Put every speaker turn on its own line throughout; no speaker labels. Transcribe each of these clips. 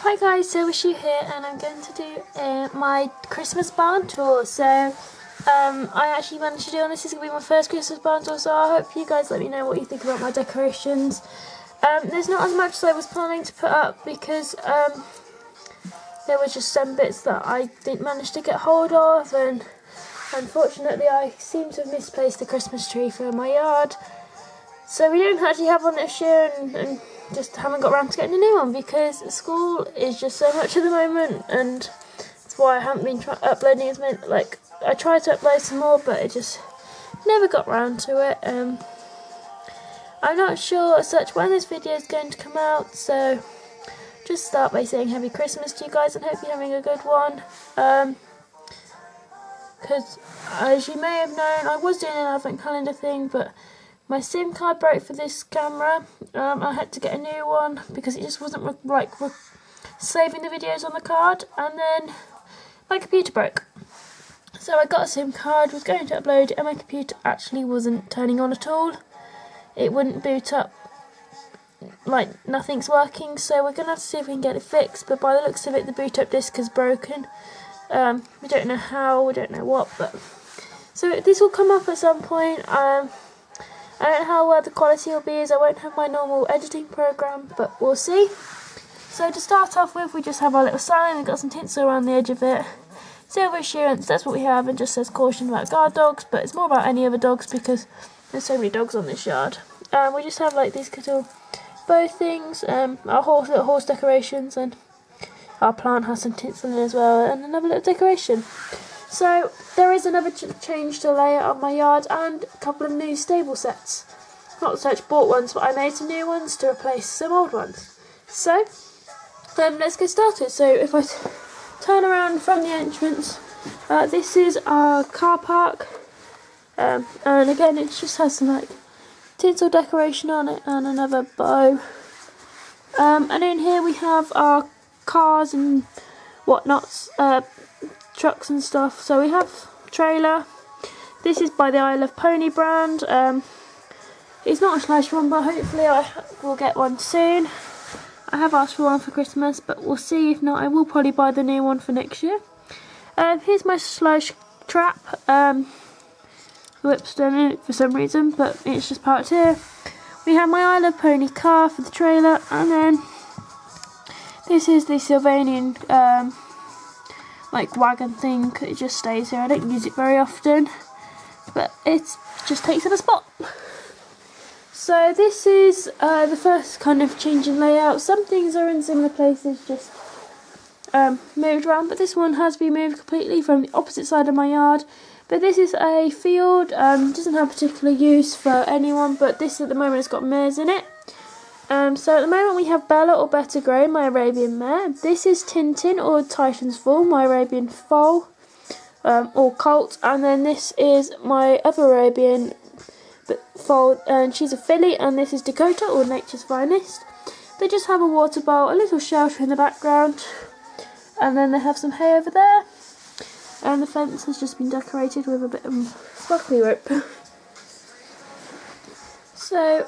Hi guys, SliverShoe here, and I'm going to do my Christmas barn tour. So I actually managed to do on this. This is going to be my first Christmas barn tour, so I hope you guys let me know what you think about my decorations. There's not as much as I was planning to put up because there were just some bits that I didn't manage to get hold of, and unfortunately I seem to have misplaced the Christmas tree for my yard. So we don't actually have one this year, and just haven't got around to getting a new one because school is just so much at the moment, and that's why I haven't been uploading as many. Like, I tried to upload some more, but it just never got round to it. I'm not sure as such when this video is going to come out, so just start by saying Happy Christmas to you guys and hope you're having a good one. Because as you may have known, I was doing an advent calendar thing, but my SIM card broke for this camera. I had to get a new one because it just wasn't saving the videos on the card, and then my computer broke. So I got a SIM card, was going to upload it, and my computer actually wasn't turning on at all. It wouldn't boot up, like nothing's working, so we're going to have to see if we can get it fixed, but by the looks of it the boot up disc is broken. We don't know how, we don't know what, but so this will come up at some point. I don't know how well the quality will be, as I won't have my normal editing program, but we'll see. So to start off with, we just have our little sign. We've got some tinsel around the edge of it. SliverShoe, that's what we have, and just says caution about guard dogs, but it's more about any other dogs because there's so many dogs on this yard. We just have like these little bow things, our little horse decorations, and our plant has some tinsel in as well, and another little decoration. So there is another change to layout of my yard and a couple of new stable sets. Not such bought ones, but I made some new ones to replace some old ones. So let's get started. So if I turn around from the entrance, this is our car park, and again it just has some like tinsel decoration on it and another bow. And in here we have our cars and whatnots. Trucks and stuff. So we have trailer. This is by the I Love Pony brand. It's not a slash one, but hopefully I will get one soon. I have asked for one for Christmas, but we'll see. If not, I will probably buy the new one for next year. Here's my slush trap. Whip's done in it for some reason, but it's just parked here. We have my I Love Pony car for the trailer, and then this is the Sylvanian like wagon thing. It just stays here. I don't use it very often, but it just takes up a spot. So this is the first kind of change in layout. Some things are in similar places, just moved around, but this one has been moved completely from the opposite side of my yard. But this is a field, doesn't have particular use for anyone, but this at the moment has got mares in it. So at the moment we have Bella or Better Grey, my Arabian mare. This is Tintin or Titan's Foal, my Arabian foal, or colt. And then this is my other Arabian foal, and she's a filly. And this is Dakota or Nature's Finest. They just have a water bowl, a little shelter in the background, and then they have some hay over there. And the fence has just been decorated with a bit of sparkly rope. So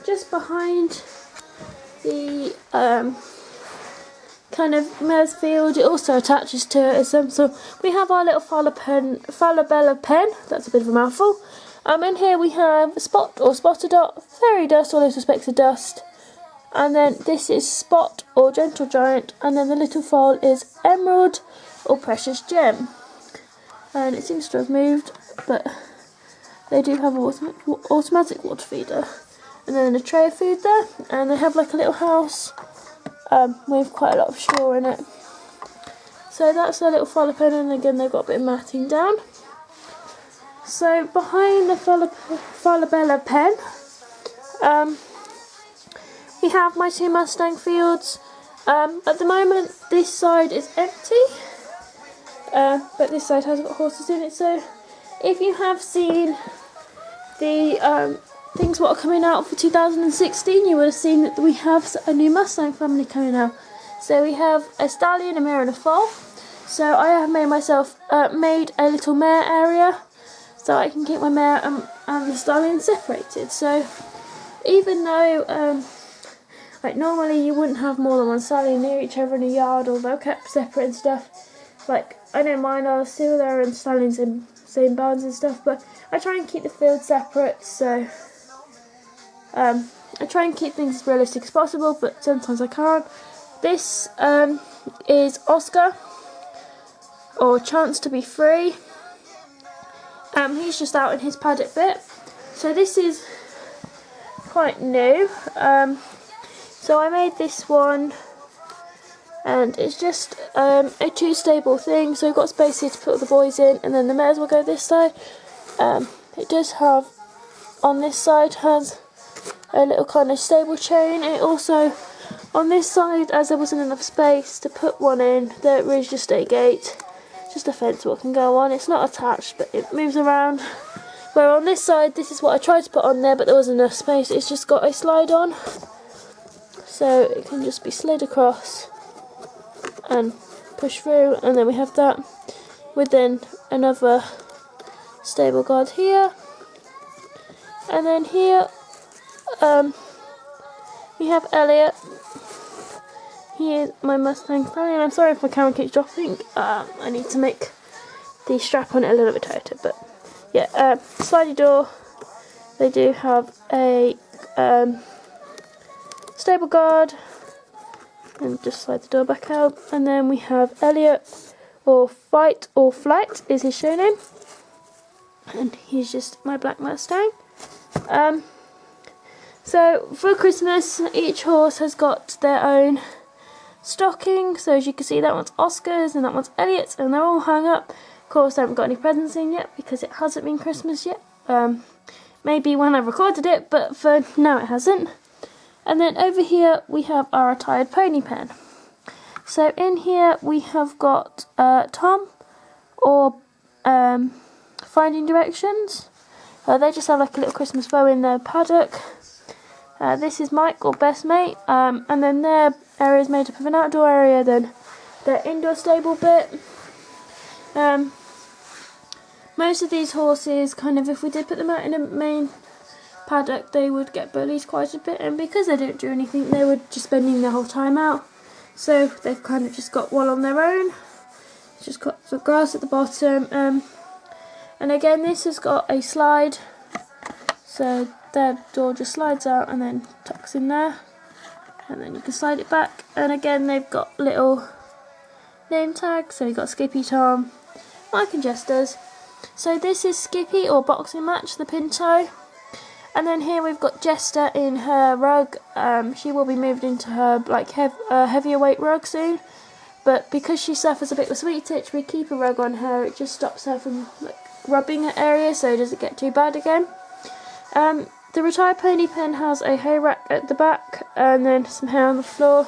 just behind the kind of mare's field, it also attaches to it as some sort. We have our little Falabella pen. That's a bit of a mouthful. In here we have Spot or Spotted Dot, Fairy Dust or Little Specks of Dust, and then this is Spot or Gentle Giant, and then the little foal is Emerald or Precious Gem. And it seems to have moved, but they do have an automatic water feeder. And then a tray of food there, and they have like a little house with quite a lot of straw in it. So that's their little Fallopen, and again they've got a bit of matting down. So behind the Falabella pen, we have my two Mustang fields. At the moment this side is empty, but this side has got horses in it. So if you have seen the things what are coming out for 2016, you would have seen that we have a new Mustang family coming out. So we have a stallion, a mare and a foal. So I have made a little mare area so I can keep my mare and the stallion separated. So even though Like normally you wouldn't have more than one stallion near each other in a yard, or they're kept separate and stuff. Like I know mine are still there and stallions in same barns and stuff, but I try and keep the field separate, so I try and keep things as realistic as possible, but sometimes I can't. This is Oscar, or Chance to be Free. He's just out in his paddock bit. So this is quite new. So I made this one, and it's just a 2-stable thing. So we've got space here to put the boys in, and then the mares will go this side. It does have, on this side, has a little kind of stable chain. It also, on this side, as there wasn't enough space to put one in, there is just a gate, just a fence what can go on. It's not attached, but it moves around. Where on this side, this is what I tried to put on there, but there wasn't enough space. It's just got a slide on, so it can just be slid across and push through. And then we have that with then another stable guard here, and then here we have Elliot. He is my Mustang stallion. I'm sorry if my camera keeps dropping. I need to make the strap on it a little bit tighter, but yeah, slidey door. They do have a stable guard, and just slide the door back out. And then we have Elliot, or Fight or Flight is his show name, and he's just my black Mustang. So for Christmas, each horse has got their own stocking. So as you can see, that one's Oscar's and that one's Elliot's, and they're all hung up. Of course, I haven't got any presents in yet because it hasn't been Christmas yet. Maybe when I recorded it, but for now it hasn't. And then over here we have our retired pony pen. So in here we have got Tom, or Finding Directions. They just have like a little Christmas bow in their paddock. This is Mike, or Best Mate, and then their area is made up of an outdoor area, then their indoor stable bit. Most of these horses, kind of, if we did put them out in a main paddock, they would get bullied quite a bit, and because they don't do anything, they would just spending their whole time out. So they've kind of just got one on their own. It's just got the grass at the bottom, and again this has got a slide, so their door just slides out and then tucks in there, and then you can slide it back. And again they've got little name tags, so you've got Skippy, Tom, Mike and Jester's. So this is Skippy, or Boxing Match, the Pinto. And then here we've got Jester in her rug. She will be moved into her like heavier weight rug soon, but because she suffers a bit with sweet itch, we keep a rug on her. It just stops her from like rubbing her area, so it doesn't get too bad again. The retired pony pen has a hay rack at the back, and then some hay on the floor,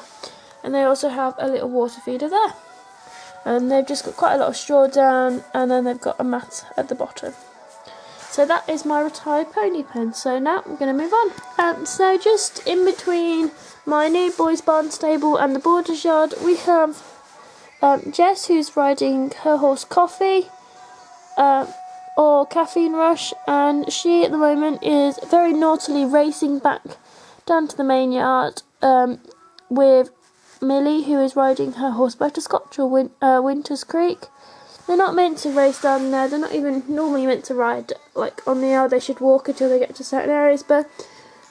and they also have a little water feeder there. And they've just got quite a lot of straw down, and then they've got a mat at the bottom. So that is my retired pony pen. So now I'm going to move on. So just in between my new boys' barn stable and the boarders yard, we have Jess, who's riding her horse Coffee, or Caffeine Rush, and she at the moment is very naughtily racing back down to the main yard with Millie, who is riding her horse Butterscotch, or Winter's Creek. They're not meant to race down there. They're not even normally meant to ride like on the yard. They should walk until they get to certain areas, but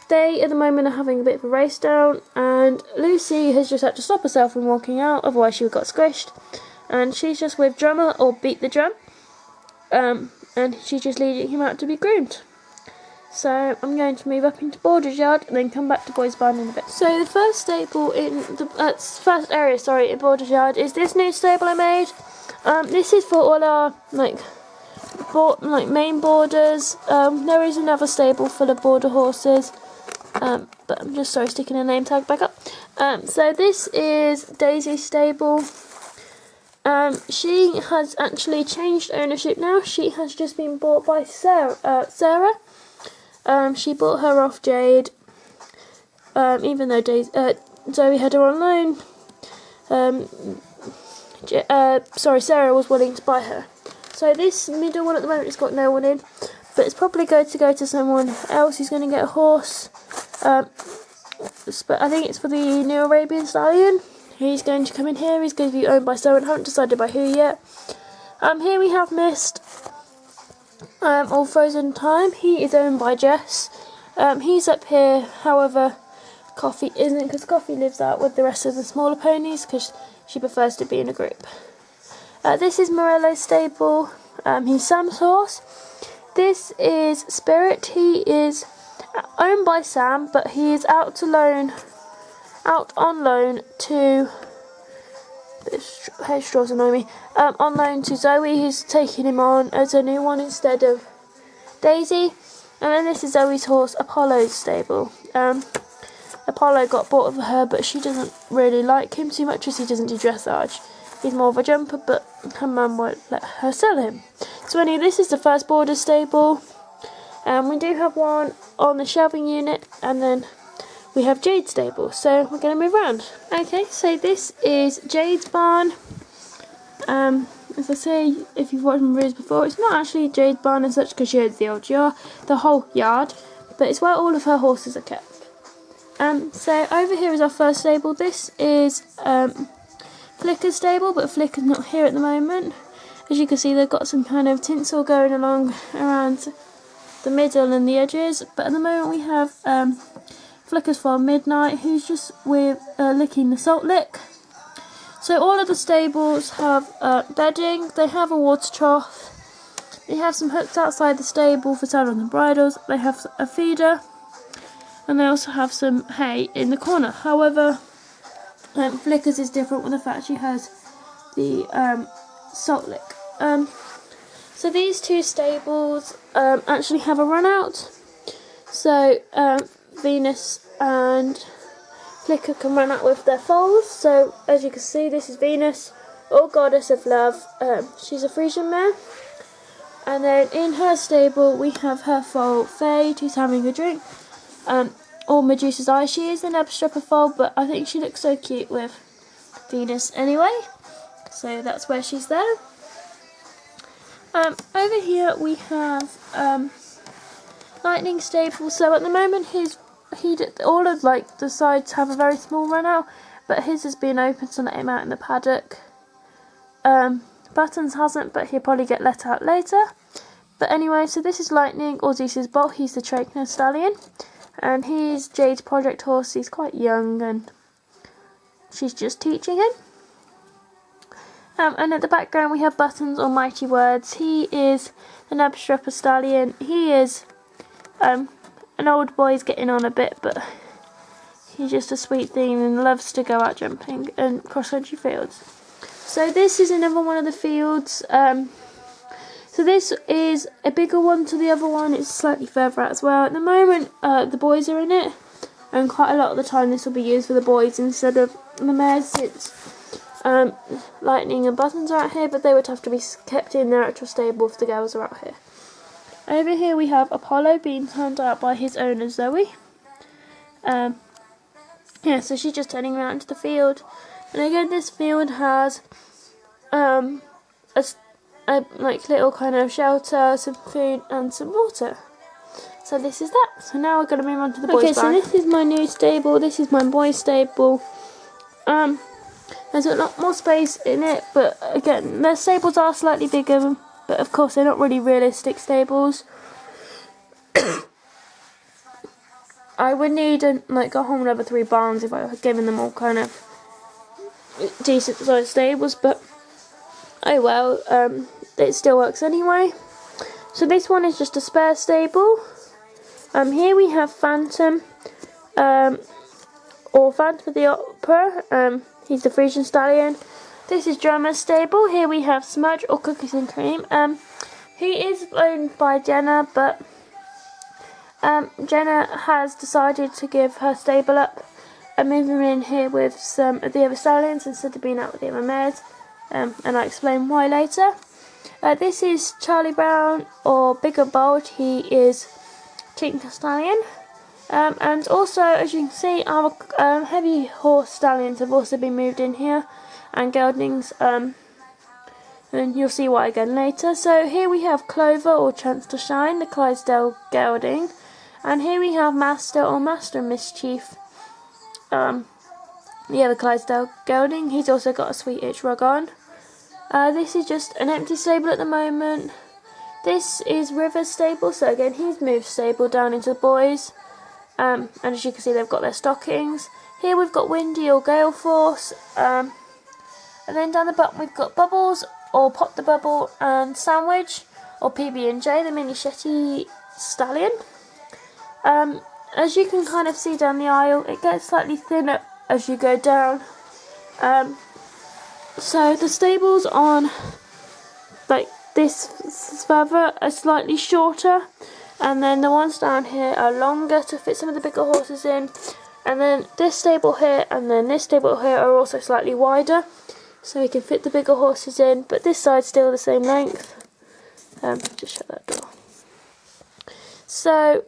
they at the moment are having a bit of a race down, and Lucy has just had to stop herself from walking out, otherwise she would have got squished. And she's just with Drummer, or Beat the Drum, and she's just leading him out to be groomed. So I'm going to move up into Boarder's yard and then come back to Boys' Barn in a bit. So the first stable in the first area, in Boarder's yard is this new stable I made. This is for all our main boarders. There is another stable full of border horses, but I'm just sticking a name tag back up. So this is Daisy's stable. She has actually changed ownership now. She has just been bought by Sarah. She bought her off Jade, even though Zoe had her on loan. Sarah was willing to buy her. So this middle one at the moment has got no one in, but it's probably going to go to someone else who's going to get a horse. I think it's for the new Arabian Stallion. He's going to come in here. He's going to be owned by someone. I haven't decided by who yet. Here we have Mist, or Frozen Time. He is owned by Jess. He's up here. However, Coffee isn't, because Coffee lives out with the rest of the smaller ponies because she prefers to be in a group. This is Morello's stable. He's Sam's horse. This is Spirit. He is owned by Sam, but he is out on loan to. Hair straws annoy me. On loan to Zoe, who's taking him on as a new one instead of Daisy. And then this is Zoe's horse, Apollo's stable. Apollo got bought of her, but she doesn't really like him too much as he doesn't do dressage. He's more of a jumper, but her mum won't let her sell him. So anyway, this is the first border stable. We do have one on the shelving unit, and then we have Jade's stable. So we're going to move around. Okay, so this is Jade's barn. As I say, if you've watched my videos before, it's not actually Jade's barn as such because she owns the whole yard, but it's where all of her horses are kept. So over here is our first stable. This is Flicker's stable, but Flicker's not here at the moment. As you can see, they've got some kind of tinsel going along around the middle and the edges. But at the moment we have Flicker's Farm Midnight, who's just licking the salt lick. So all of the stables have bedding. They have a water trough. They have some hooks outside the stable for saddles and bridles. They have a feeder. And they also have some hay in the corner. However, Flicker's is different with the fact she has the salt lick. So these two stables actually have a run out. So Venus and Flicker can run out with their foals. So as you can see, this is Venus, or Goddess of Love. She's a Frisian mare. And then in her stable we have her foal Faye, who's having a drink. Or Medusa's Eye. She is an Ebstrupper foal, but I think she looks so cute with Venus anyway. So that's where she's there. Over here we have Lightning stable. So at the moment all of the sides have a very small run out, but his has been open to let him out in the paddock. Buttons hasn't, but he'll probably get let out later. But anyway, so this is Lightning, or Zeus's Bolt. He's the trainer stallion. And he's Jade's project horse. He's quite young and she's just teaching him. And at the background we have Buttons, or Mighty Words. He is an Ebstrupper stallion. He is an old boy. He's getting on a bit, but he's just a sweet thing and loves to go out jumping and cross-country fields. So this is another one of the fields. So this is a bigger one to the other one. It's slightly further out as well. At the moment, the boys are in it, and quite a lot of the time this will be used for the boys instead of the mares, since Lightning and Buttons are out here, but they would have to be kept in their actual stable if the girls are out here. Over here we have Apollo being turned out by his owner Zoe. Yeah, so she's just turning around to the field, and again this field has a little kind of shelter, some food and some water. So this is that. So now we're going to move on to the boys' barn. So this is my new stable. This is my boys' stable. There's a lot more space in it, but again, their stables are slightly bigger, but of course they're not really realistic stables. I would need a whole another 3 barns if I had given them all kind of decent sized stables, but oh well, it still works anyway. So this one is just a spare stable. Here we have Phantom, or Phantom of the Opera. He's the Frisian stallion. This is Drummer's stable. Here we have Smudge, or Cookies and Cream. He is owned by Jenna, but Jenna has decided to give her stable up and move him in here with some of the other stallions instead of being out with the other mares. And I'll explain why later. This is Charlie Brown, or Big and Bold. He is Tinker Stallion. And also, as you can see, our heavy horse stallions have also been moved in here, and geldings, and you'll see why again later. So here we have Clover, or Chance to Shine, the Clydesdale gelding. And here we have Master, or Master Mischief. the other Clydesdale gelding. He's also got a sweet itch rug on. This is just an empty stable at the moment. This is River's stable, so again he's moved stable down into the boys. And as you can see, they've got their stockings. Here we've got Windy or Gale Force. And then down the bottom we've got Bubbles or Pop the Bubble and Sandwich or PB&J, the mini Shetty stallion. As you can kind of see down the aisle, it gets slightly thinner as you go down. So the stables on like this further are slightly shorter, and then the ones down here are longer to fit some of the bigger horses in, and then this stable here and then this stable here are also slightly wider, so we can fit the bigger horses in, but this side's still the same length. Just shut that door. So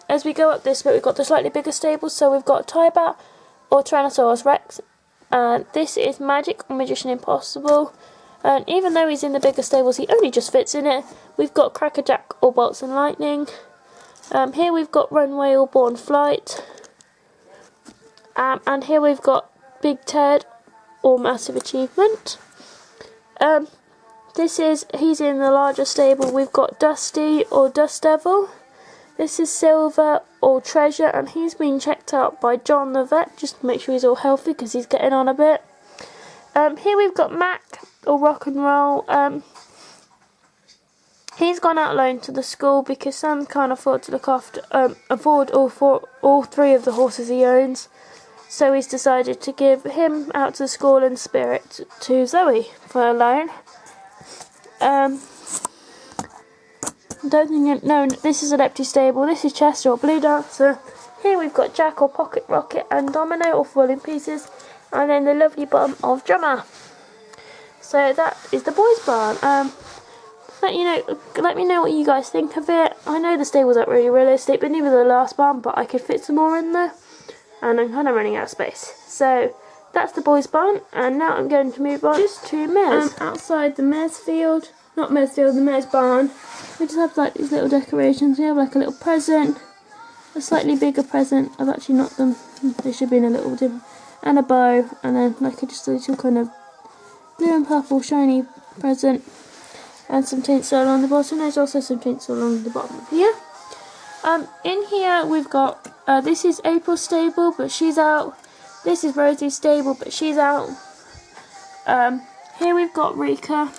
as we go up this bit, we've got the slightly bigger stables. So we've got Tybat or Tyrannosaurus Rex, and this is Magic or Magician Impossible. And even though he's in the bigger stables, he only just fits in it. We've got Crackerjack or Bolts and Lightning. Here we've got Runway or Born Flight. And here we've got Big Ted or Massive Achievement. He's in the larger stable. We've got Dusty or Dust Devil. This is Silver or Treasure, and he's been checked out by John the vet just to make sure he's all healthy because he's getting on a bit. Here we've got Mac or Rock and Roll. He's gone out alone to the school because Sam can't afford to afford all three of the horses he owns. So he's decided to give him out to the school and Spirit to Zoe for a loan. No, this is an empty stable. This is Chester or Blue Dancer. Here we've got Jack or Pocket Rocket and Domino or Falling Pieces, and then the lovely bottom of Drummer. So that is the boys' barn. Let me know what you guys think of it. I know the stables aren't really realistic, but neither the last barn, but I could fit some more in there, and I'm kind of running out of space. So that's the boys' barn, and now I'm going to move on just to mares. Outside the mares field, the mares barn, we just have like these little decorations. We have like a little present, a slightly bigger present. I've actually knocked them. They should be in a little different, and a bow, and then like just a little kind of blue and purple shiny present, and some tinsel on the bottom. There's also some tinsel on the bottom of here. In here we've got this is April's stable, but she's out. This is Rosie's stable, but she's out. Here we've got Rika,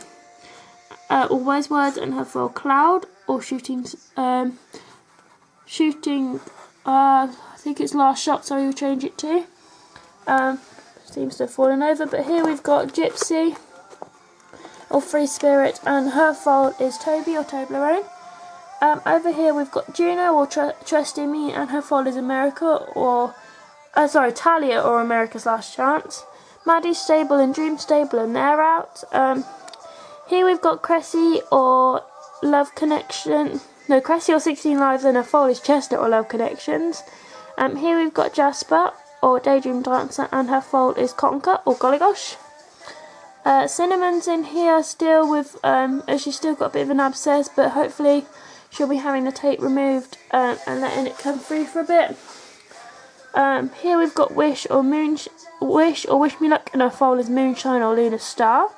or Wise Words and her foal Cloud, or shooting. I think it's Last Shot. Sorry, we'll change it to. Seems to have fallen over, but here we've got Gypsy or Free Spirit, and her foal is Toby or Toblerone. Over here we've got Juno or Trust in Me, and her foal is America or Talia or America's Last Chance. Maddie's stable and Dream stable, and they're out. Here we've got Cressy or Love Connection. No, Cressy or 16 Lives, and her foal is Chestnut or Love Connections. Here we've got Jasper or Daydream Dancer, and her foal is Conquer or Golly Gosh. Cinnamon's in here still with, she's still got a bit of an abscess, but hopefully she'll be having the tape removed and letting it come free for a bit. Here we've got Wish or Wish Me Luck, and her foal is Moonshine or Lunar Star.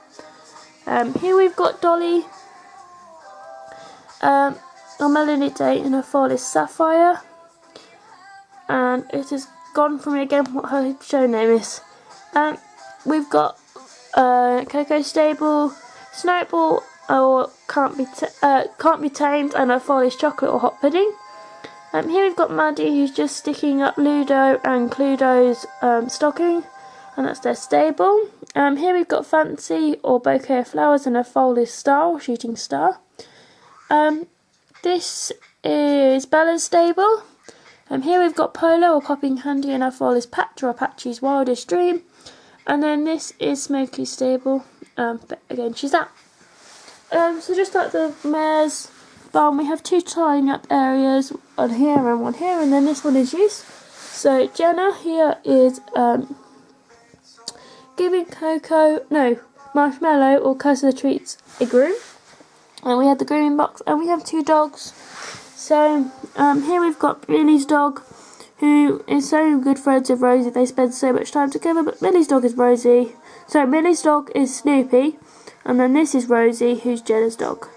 Here we've got Dolly or Melanie Day, and her foal is Sapphire. And it has gone for me again what her show name is. We've got Coco Stable, Snowball or Can't Be Tamed, and her foal is Chocolate or Hot Pudding. Here we've got Maddie, who's just sticking up Ludo and Cluedo's stocking, and that's their stable. Here we've got Fancy or Bouquet of Flowers, and her foal is Star or Shooting Star. This is Bella's stable. Here we've got Polo or Popping Candy, and her foal is Patch or Apache's Wildest Dream. And then this is Smokey's stable, but again she's out. So just like the mares barn, we have two tying up areas, one here and one here, and then this one is used. So Jenna here is giving Marshmallow or Curse of the Treats a groom. And we have the grooming box, and we have two dogs. So here we've got Billy's dog, who is so good friends with Rosie. They spend so much time together. But Millie's dog is Rosie. So Millie's dog is Snoopy, and then this is Rosie, who's Jenna's dog.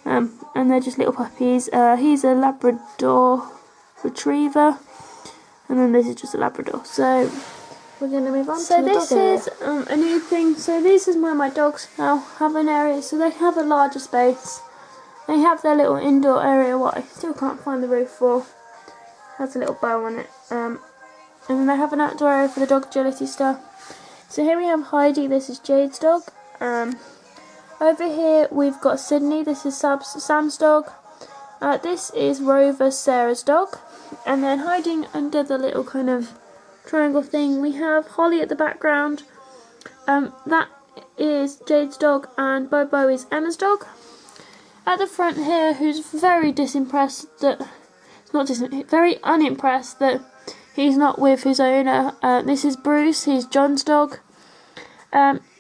And they're just little puppies. He's a Labrador Retriever, and then this is just a Labrador. So
we're going to move on
so
to the
this is a new thing. So this is where my dogs now have an area. So they have a larger space. They have their little indoor area, what I still can't find the roof for. It has a little bow on it. And then they have an outdoor area for the dog agility stuff. So here we have Heidi. This is Jade's dog. Over here we've got Sydney. This is Sam's dog. This is Rover, Sarah's dog. And then hiding under the little kind of triangle thing, we have Holly at the background. That is Jade's dog, and Bobo is Emma's dog. At the front here, who's very very unimpressed that he's not with his owner. This is Bruce. He's John's dog.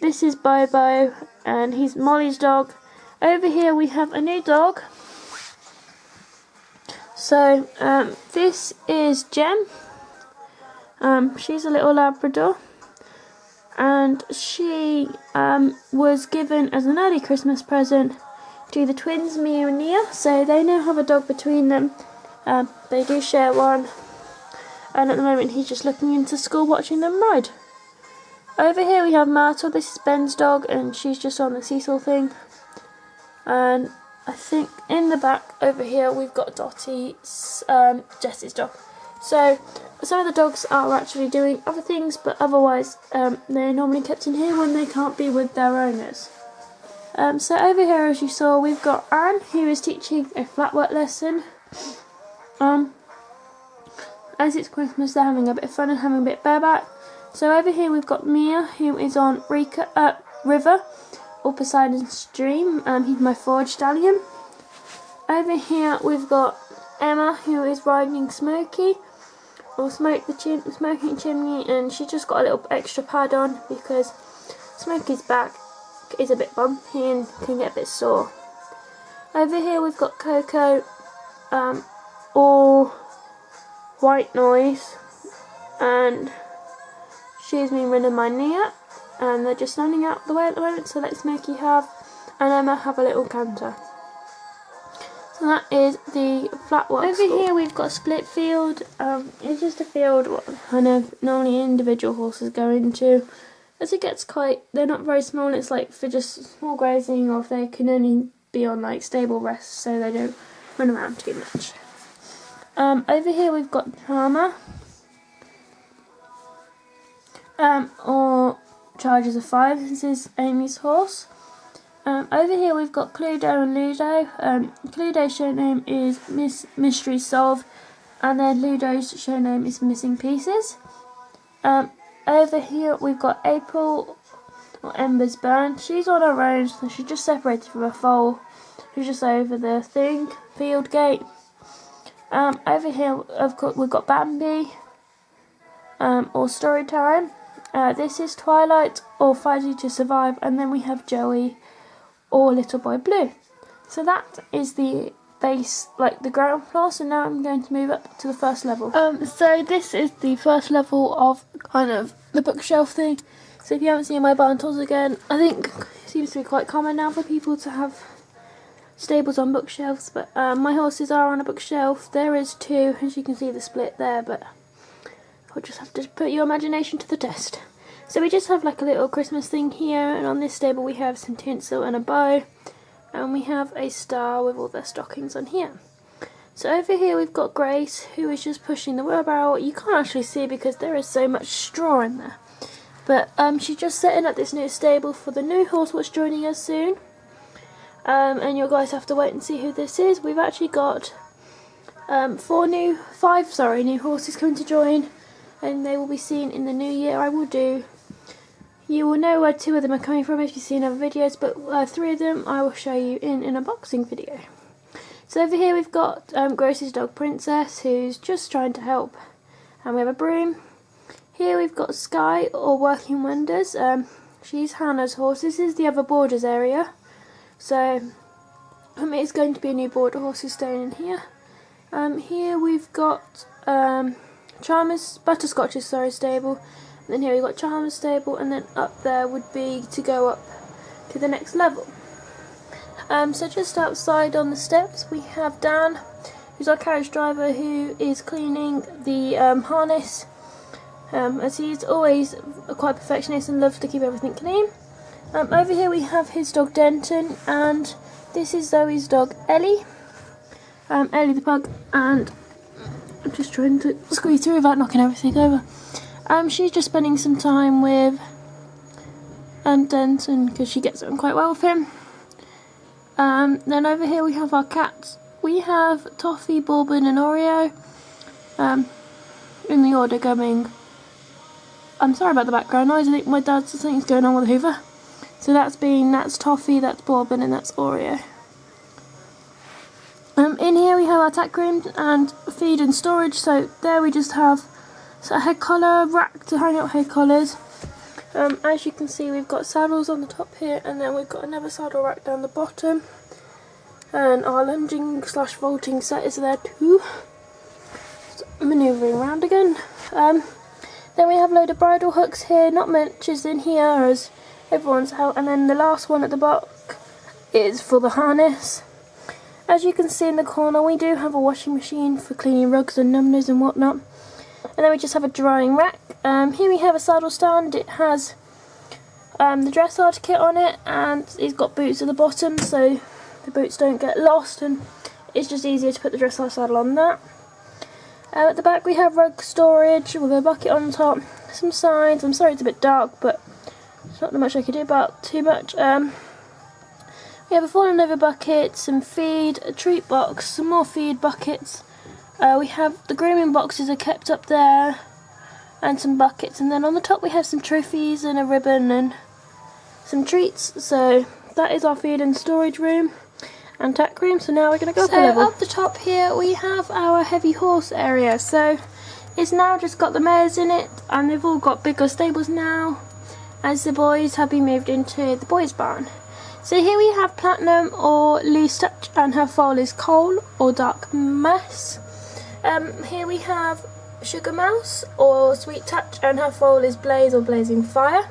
This is Bobo, and he's Molly's dog. Over here we have a new dog. So this is Jem. She's a little Labrador, and she was given as an early Christmas present to the twins Mia and Nia, so they now have a dog between them. They do share one, and at the moment he's just looking into school watching them ride. Over here we have Myrtle. This is Ben's dog, and she's just on the seesaw thing. And I think in the back over here we've got Dottie, Jess's dog. So some of the dogs are actually doing other things, but otherwise they're normally kept in here when they can't be with their owners. So over here, as you saw, we've got Anne, who is teaching a flat work lesson. As it's Christmas, they're having a bit of fun and having a bit of bareback. So over here we've got Mia, who is on River, or Poseidon Stream. He's my forage stallion. Over here we've got Emma, who is riding Smokey, or Smoking Chimney, and she just got a little extra pad on because Smokey's back is a bit bumpy and can get a bit sore. Over here we've got Coco, all white noise, and she's been ridden by Nia, and they're just standing out the way at the moment, so let Smokey and Emma have a little canter. So that is the flat work Over school. Here we've got Split Field. It's just a field what kind of normally individual horses go into. As it gets they're not very small, it's like for just small grazing, or if they can only be on like stable rest so they don't run around too much. Over here we've got Tama, or Chargers of 5. This is Amy's horse. Over here we've got Cluedo and Ludo. Cluedo's show name is Mystery Solved, and then Ludo's show name is Missing Pieces. Over here we've got April, or Ember's Burn. She's on her own, so she's just separated from her foal, who's just over the field gate. Over here we've got Bambi, or Storytime. This is Twilight, or Fighting to Survive, and then we have Joey, or Little Boy Blue. So that is the base, like the ground floor. So now I'm going to move up to the first level. So this is the first level of kind of the bookshelf thing. So if you haven't seen my barn tours again, I think it seems to be quite common now for people to have stables on bookshelves, but my horses are on a bookshelf. There is 2, as you can see the split there, but I'll just have to put your imagination to the test. So we just have like a little Christmas thing here, and on this stable we have some tinsel and a bow, and we have a star with all their stockings on here. So over here we've got Grace, who is just pushing the wheelbarrow. You can't actually see because there is so much straw in there, but she's just setting up this new stable for the new horse what's joining us soon. And you guys have to wait and see who this is. We've actually got 5 new horses coming to join, and they will be seen in the new year. You will know where 2 of them are coming from if you've seen other videos, but 3 of them I will show you in an unboxing video. So over here we've got Grace's dog Princess, who's just trying to help, and we have a broom. Here we've got Sky, or Working Wonders. She's Hannah's horse. This is the other boarders area. So it's going to be a new border horse who's staying in here. Here we've got Butterscotch's stable, and then here we've got Charmer's stable, and then up there would be to go up to the next level. So just outside on the steps we have Dan, who's our carriage driver, who is cleaning the harness, as he's always quite perfectionist and loves to keep everything clean. Over here we have his dog Denton, and this is Zoe's dog Ellie, Ellie the pug, and I'm just trying to squeeze through without knocking everything over. She's just spending some time with Denton because she gets on quite well with him. Then over here we have our cats. We have Toffee, Bourbon and Oreo, in the order going. I'm sorry about the background noise, I think my dad's something's going on with the Hoover. So that's Toffee, that's Bourbon and that's Oreo. In here we have our tack room and feed and storage. So there we just have a head collar rack to hang out head collars. As you can see, we've got saddles on the top here, and then we've got another saddle rack down the bottom, and our lunging / vaulting set is there too. So, manoeuvring around again. Then we have a load of bridle hooks here, not much is in here as everyone's out, and then the last one at the back is for the harness. As you can see in the corner, we do have a washing machine for cleaning rugs and numbers and whatnot. And then we just have a drying rack. Here we have a saddle stand. It has the dressage kit on it, and it's got boots at the bottom so the boots don't get lost, and it's just easier to put the dressage saddle on that. At the back we have rug storage with a bucket on top, some signs. I'm sorry it's a bit dark, but there's not much I can do about too much. We have a fallen over bucket, some feed, a treat box, some more feed buckets. We have the grooming boxes are kept up there, and some buckets, and then on the top we have some trophies and a ribbon and some treats. So that is our feed and storage room and tack room. So now we're going to go up a level. Up the top here we have our heavy horse area. So it's now just got the mares in it, and they've all got bigger stables now, as the boys have been moved into the boys' barn. So here we have Platinum or Loose Touch, and her foal is Coal or Dark Mess. Here we have Sugar Mouse or Sweet Touch, and her foal is Blaze or Blazing Fire.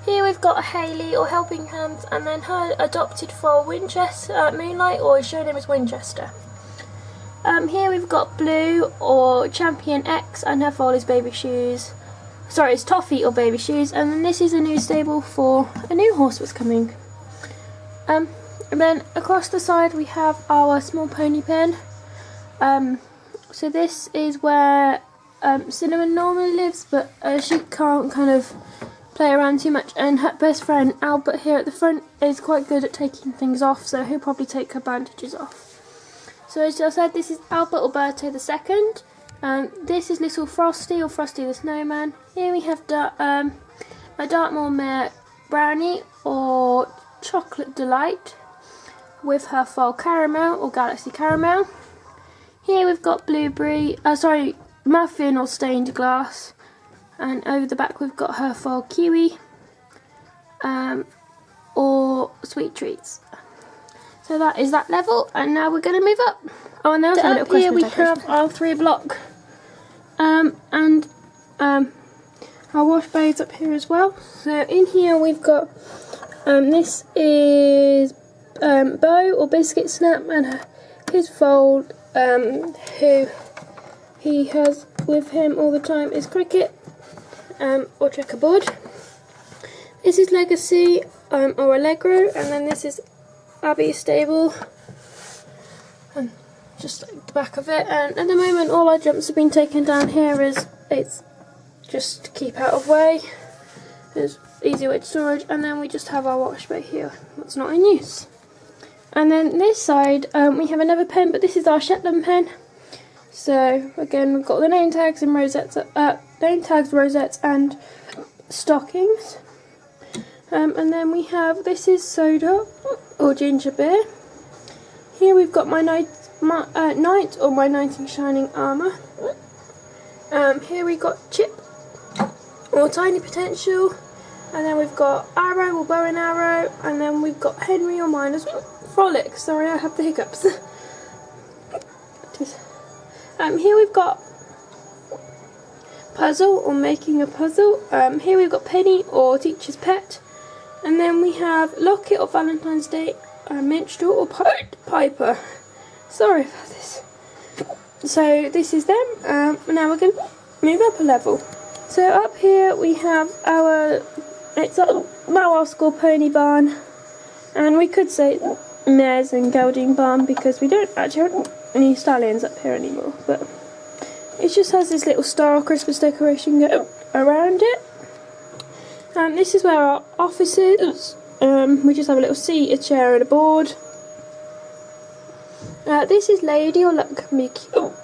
Here we've got Hayley or Helping Hands, and then her adopted foal Winchester, Moonlight, or his show name is Winchester. Here we've got Blue or Champion X, and her foal is Baby Shoes. Sorry, it's Toffee or Baby Shoes, and then this is a new stable for a new horse that's coming. And then across the side we have our small pony pen. So this is where Cinnamon normally lives, but she can't kind of play around too much, and her best friend Albert here at the front is quite good at taking things off, so he'll probably take her bandages off. So as I said, this is Albert Alberto II. This is Little Frosty or Frosty the Snowman. Here we have a Dartmoor mare Brownie or Chocolate Delight with her foal Caramel or Galaxy Caramel. Here we've got Muffin or Stained Glass, and over the back we've got her foal Kiwi or Sweet Treats. So that is that level, and now we're going to move up. Oh, and now up here we have our 3 block, and our wash bays up here as well. So in here we've got this is Bo or Biscuit Snap, and his foal, who he has with him all the time, is Cricket or Checkerboard. This is Legacy or Allegro, and then this is Abby's stable, and just like the back of it. And at the moment all our jumps have been taken down here, as it's just to keep out of way. There's easy way to storage, and then we just have our wash bay here that's not in use. And then this side we have another pen, but this is our Shetland pen. So again we've got the name tags and rosettes, rosettes and stockings. And then we have, this is soda or ginger beer. Here we've got my knight or my knight in shining armour. Here we got Chip or Tiny Potential, and then we've got Arrow or Bow and Arrow, and then we've got Henry or Miners Frolic. Sorry, I have the hiccups. Here we've got puzzle or making a puzzle. Here we've got Penny or Teacher's Pet, and then we have Locket or Valentine's Day, Minstrel or Piper. Sorry about this. So this is them. Now we're going to move up a level. So up here we have it's now our school pony barn, and we could say mares and gelding barn because we don't actually have any stallions up here anymore, but it just has this little star Christmas decoration go around it. This is where our office is. We just have a little seat, a chair and a board. This is Lady or Luck Can Be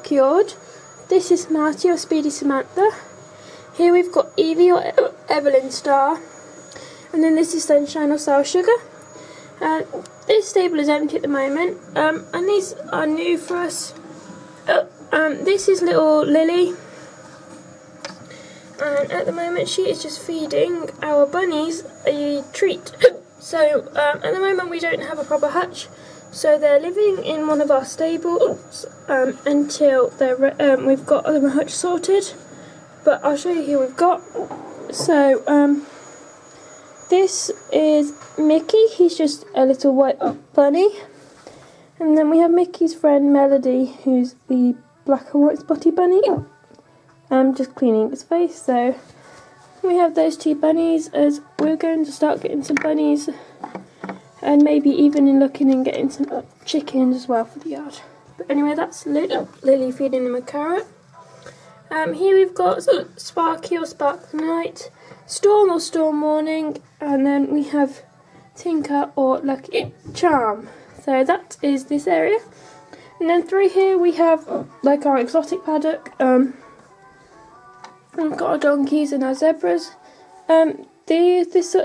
Cured. This is Marty or Speedy Samantha. Here we've got Evie or Evelyn Star. And then this is Sunshine or Sour Sugar. This stable is empty at the moment, and these are new for us. This is little Lily, and at the moment she is just feeding our bunnies a treat. So at the moment we don't have a proper hutch, so they're living in one of our stables until we've got the hutch sorted. But I'll show you who we've got. So this is Mickey. He's just a little white bunny, and then we have Mickey's friend Melody, who's the black and white spotty bunny. I'm just cleaning his face. So we have those two bunnies, as we're going to start getting some bunnies, and maybe even looking and getting some chickens as well for the yard. But anyway, that's Lily feeding them a carrot. Here we've got Sparky or Spark the Night, Storm or Storm Morning, and then we have Tinker or Lucky Charm. So that is this area. And then through here we have like our exotic paddock. We've got our donkeys and our zebras. This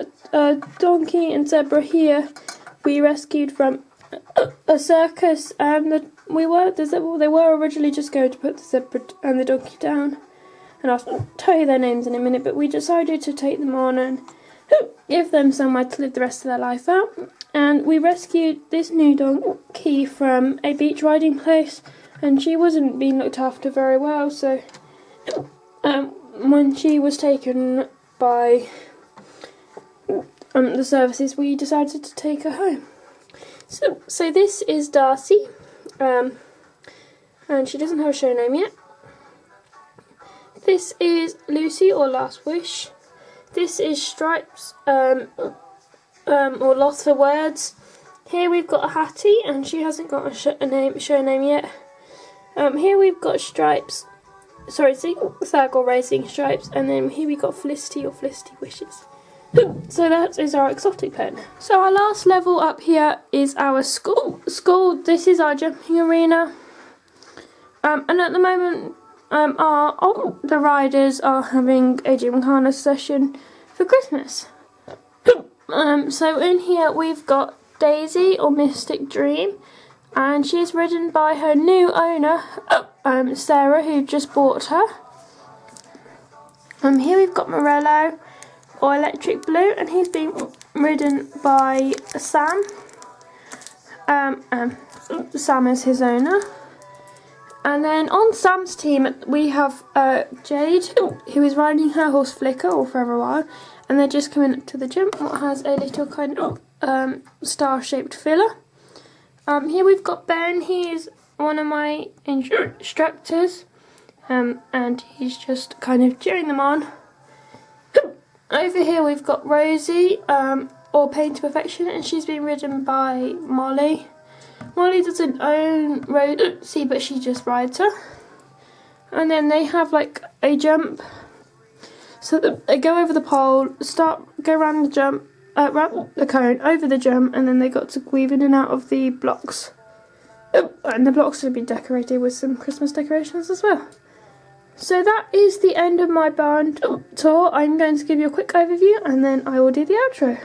donkey and zebra here we rescued from a circus, and they were originally just going to put the zebra and the donkey down, and I'll tell you their names in a minute, but we decided to take them on and give them somewhere to live the rest of their life out. And we rescued this new donkey from a beach riding place, and she wasn't being looked after very well, so when she was taken by the services, we decided to take her home. So this is Darcy, and she doesn't have a show name yet. This is Lucy or Last Wish. This is Stripes, or Lost for Words. Here we've got a Hattie, and she hasn't got a show name yet. Here we've got Stripes, Zag or Racing Stripes, and then here we got Felicity or Felicity Wishes. So that is our exotic pen. So our last level up here is our school. This is our jumping arena. And at the moment, the riders are having a gymkhana session for Christmas. So in here we've got Daisy or Mystic Dream, and she's ridden by her new owner, Sarah, who just bought her. Here we've got Morello or Electric Blue, and he's being ridden by Sam. Sam is his owner. And then on Sam's team we have Jade, who is riding her horse Flicker or Forever Wild, and they're just coming up to the jump, what has a little kind of star-shaped filler. Here we've got Ben. He's one of my instructors, and he's just kind of cheering them on. Over here we've got Rosie, or Pain to Perfection, and she's being ridden by Molly. Molly doesn't own Rosie, but she just rides her. And then they have like a jump, so they go over the pole, go around the jump, around the cone, over the jump, and then they got to weave in and out of the blocks. And the blocks will be decorated with some Christmas decorations as well. So that is the end of my barn tour. I'm going to give you a quick overview, and then I will do the outro.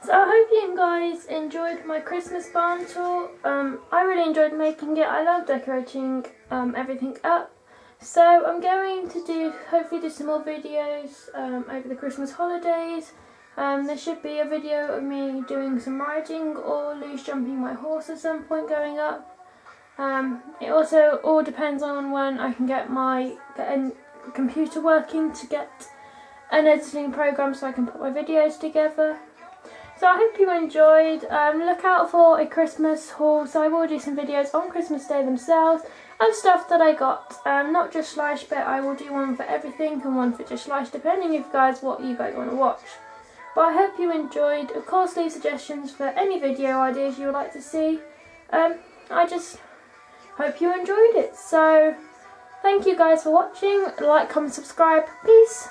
So I hope you guys enjoyed my Christmas barn tour. I really enjoyed making it. I love decorating everything up. So I'm going to hopefully do some more videos over the Christmas holidays. There should be a video of me doing some riding or loose jumping my horse at some point going up. It also all depends on when I can get a computer working to get an editing program so I can put my videos together. So I hope you enjoyed. Look out for a Christmas haul. So I will do some videos on Christmas Day themselves of stuff that I got. Not just Schleich, but I will do one for everything and one for just Schleich, depending what you guys want to watch. But I hope you enjoyed. Of course, leave suggestions for any video ideas you would like to see. I just hope you enjoyed it. So thank you guys for watching. Like, comment, subscribe. Peace.